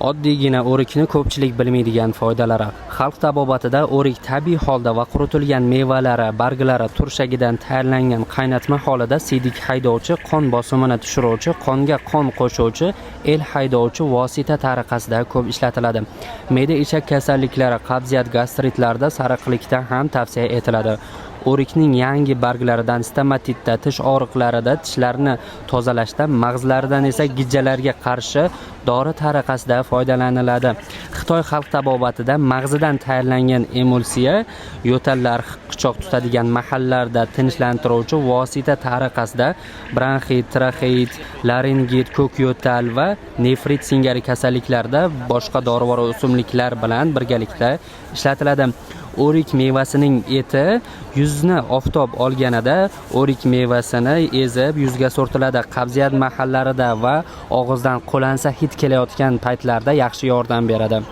Oddiygina o'rikni ko'pchilik bilmaydigan foydalari. Xalq tabobatida o'rik tabiiy holda va quritilgan mevalari, barglari, turshagidan tayyorlangan qaynatma holida siydik haydovchi, qon bosimini tushiruvchi, qonga qon qo'shuvchi, el haydovchi vosita tariqasida ko'p ishlatiladi. Me'da-ichak kasalliklari, qabziyat, gastritlarda sariqlikda ham tavsiya etiladi. O'rikning yangi barglaridan stomatitda, tish og'riqlarida, tishlarni tozalashda, mag'zlaridan esa gijjalarga qarshi dori tariqasida foydalaniladi. Xitoy xalq tabobatida mag'zidan tayyorlangan emulsiya yo'tallar qichoq tutadigan mahallarda tinchlantiruvchi vosita tariqasida bronxit, traxeit, laringit, ko'k yo'tal va nefrit singari kasalliklarda boshqa dorivor o'simliklar bilan birgalikda ishlatiladi. O'rik mevasining eti yuzni oftob olganida o'rik mevasini ezib yuzga surtiladi. Qabziyat mahallarida va og'izdan qo'lansa hid kelayotgan paytlarda yaxshi yordam beradi.